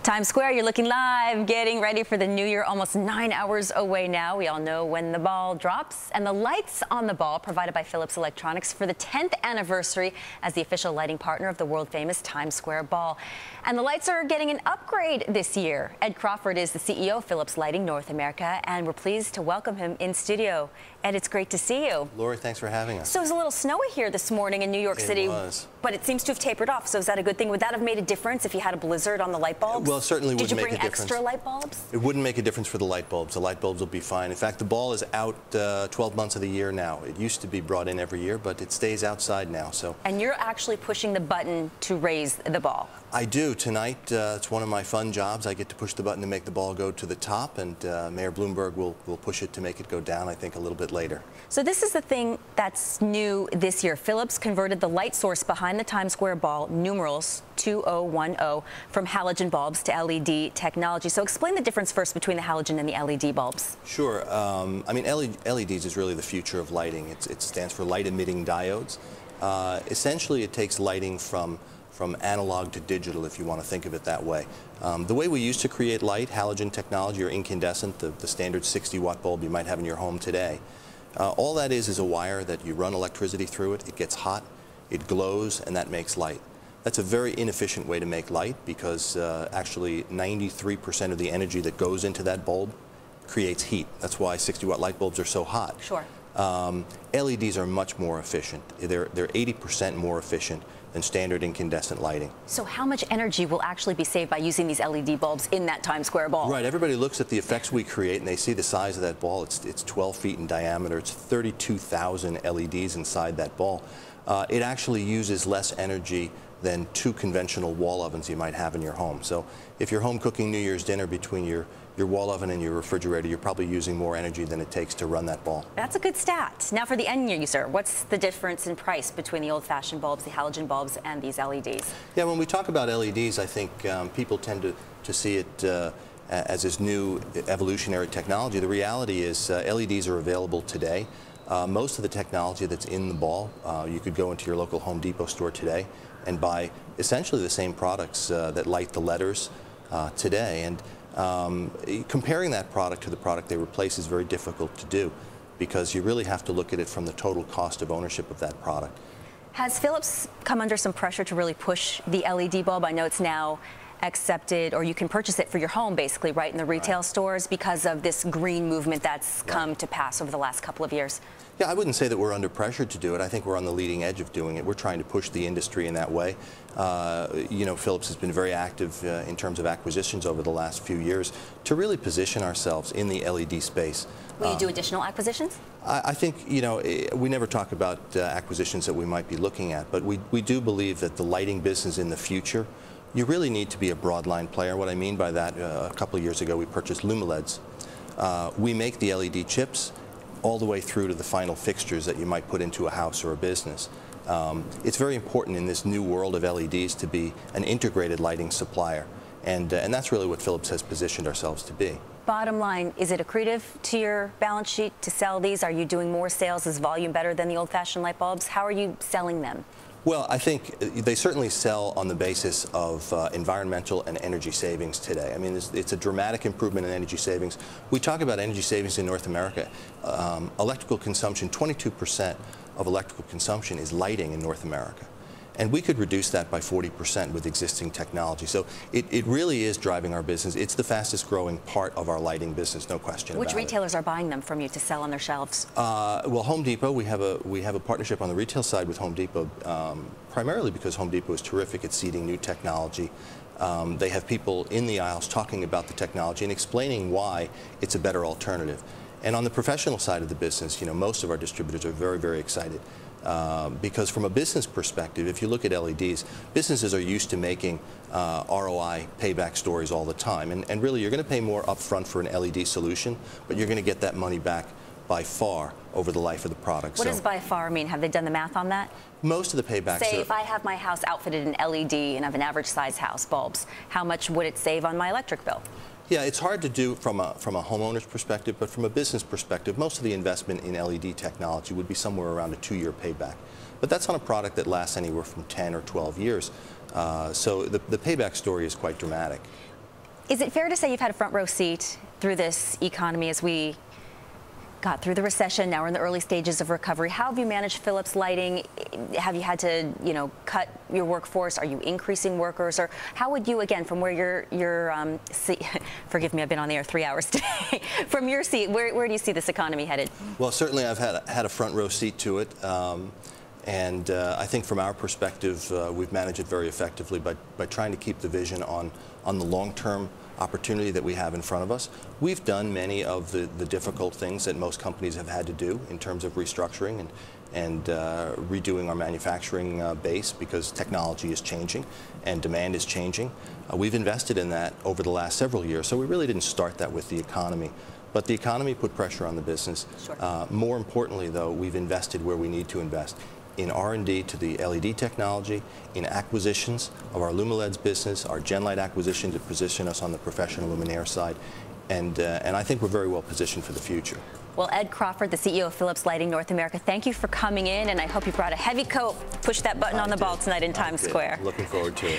Times Square, you're looking live, getting ready for the new year, almost 9 hours away now. We all know when the ball drops. And the lights on the ball provided by Philips Electronics for the 10th anniversary as the official lighting partner of the world-famous Times Square Ball. And the lights are getting an upgrade this year. Ed Crawford is the CEO of Philips Lighting North America, and we're pleased to welcome him in studio. Ed, it's great to see you. Lori, thanks for having us. So it was a little snowy here this morning in New York City. It was. But it seems to have tapered off, so is that a good thing? Would that have made a difference if you had a blizzard on the light bulbs? Well, it certainly would make a difference. Did you bring extra light bulbs? It wouldn't make a difference for the light bulbs. The light bulbs will be fine. In fact, the ball is out 12 months of the year now. It used to be brought in every year, but it stays outside now. So. And you're actually pushing the button to raise the ball. I do. Tonight, it's one of my fun jobs. I get to push the button to make the ball go to the top, and Mayor Bloomberg will push it to make it go down, I think, a little bit later. So this is the thing that's new this year. Philips converted the light source behind the Times Square ball, numerals 2010, from halogen bulbs to LED technology. So explain the difference first between the halogen and the LED bulbs. Sure. I mean, LEDs is really the future of lighting. It stands for light-emitting diodes. Essentially, it takes lighting from analog to digital, if you want to think of it that way. The way we used to create light, halogen technology or incandescent, the standard 60-watt bulb you might have in your home today, all that is a wire that you run electricity through it. It gets hot, it glows, and that makes light. That's a very inefficient way to make light because actually 93% of the energy that goes into that bulb creates heat. That's why 60-watt light bulbs are so hot. Sure. LEDs are much more efficient. They're 80% more efficient than standard incandescent lighting. So how much energy will actually be saved by using these LED bulbs in that Times Square ball? Right. Everybody looks at the effects we create and they see the size of that ball. It's 12 feet in diameter. It's 32,000 LEDs inside that ball. It actually uses less energy than 2 conventional wall ovens you might have in your home. So if you're home cooking New Year's dinner, between your wall oven and your refrigerator, you're probably using more energy than it takes to run that ball. That's a good stat. Now for the end user, what's the difference in price between the old-fashioned bulbs, the halogen bulbs, and these LEDs? Yeah, when we talk about LEDs, I think people tend to see it as this new evolutionary technology. The reality is LEDs are available today. Most of the technology that's in the ball, you could go into your local Home Depot store today and buy essentially the same products that light the letters today. And comparing that product to the product they replace is very difficult to do because you really have to look at it from the total cost of ownership of that product. Has Philips come under some pressure to really push the LED bulb? I know it's now accepted, or you can purchase it for your home basically right in the retail stores because of this green movement that's come to pass over the last couple of years. Yeah, I wouldn't say that we're under pressure to do it. I think we're on the leading edge of doing it. We're trying to push the industry in that way. You know, Philips has been very active in terms of acquisitions over the last few years to really position ourselves in the LED space. Will you do additional acquisitions? I think, you know, we never talk about acquisitions that we might be looking at, but we do believe that the lighting business in the future, you really need to be a broadline player. What I mean by that, a couple of years ago we purchased Lumileds. We make the LED chips all the way through to the final fixtures that you might put into a house or a business. It's very important in this new world of LEDs to be an integrated lighting supplier, and that's really what Philips has positioned ourselves to be. Bottom line, is it accretive to your balance sheet to sell these? Are you doing more sales? Is volume better than the old-fashioned light bulbs? How are you selling them? Well, I think they certainly sell on the basis of environmental and energy savings today. I mean, it's a dramatic improvement in energy savings. We talk about energy savings in North America. Electrical consumption, 22% of electrical consumption is lighting in North America. And we could reduce that by 40% with existing technology. So it really is driving our business. It's the fastest growing part of our lighting business, no question about it. Which retailers are buying them from you to sell on their shelves? Well, Home Depot, we have a partnership on the retail side with Home Depot, primarily because Home Depot is terrific at seeding new technology. They have people in the aisles talking about the technology and explaining why it's a better alternative. And on the professional side of the business, you know, most of our distributors are very, very excited. Because from a business perspective, if you look at LEDs, businesses are used to making ROI payback stories all the time. And really, you're going to pay more upfront for an LED solution, but you're going to get that money back by far over the life of the product. What does by far mean? Have they done the math on that? Most of the paybacks Say if I have my house outfitted in LED and I have an average size house, bulbs, how much would it save on my electric bill? Yeah, it's hard to do from a homeowner's perspective, but from a business perspective, most of the investment in LED technology would be somewhere around a 2-year payback. But that's on a product that lasts anywhere from 10 or 12 years. So the payback story is quite dramatic. Is it fair to say you've had a front row seat through this economy as we got through the recession? Now we're in the early stages of recovery. How have you managed Philips Lighting? Have you had to, cut your workforce? Are you increasing workers? Or how would you, again, from where you're forgive me, I've been on the air 3 hours today. From your seat, where do you see this economy headed? Well, certainly I've had a front row seat to it. And I think from our perspective, we've managed it very effectively by trying to keep the vision on the long-term opportunity that we have in front of us. We've done many of the difficult things that most companies have had to do in terms of restructuring and redoing our manufacturing base, because technology is changing and demand is changing. We've invested in that over the last several years, so we really didn't start that with the economy. But the economy put pressure on the business. Sure. More importantly, though, we've invested where we need to invest. In R&D to the LED technology, in acquisitions of our LumiLEDs business, our Genlight acquisition to position us on the professional luminaire side, and I think we're very well positioned for the future. Well, Ed Crawford, the CEO of Philips Lighting North America, thank you for coming in, and I hope you brought a heavy coat. Push that button on the ball tonight in Times Square. Looking forward to it.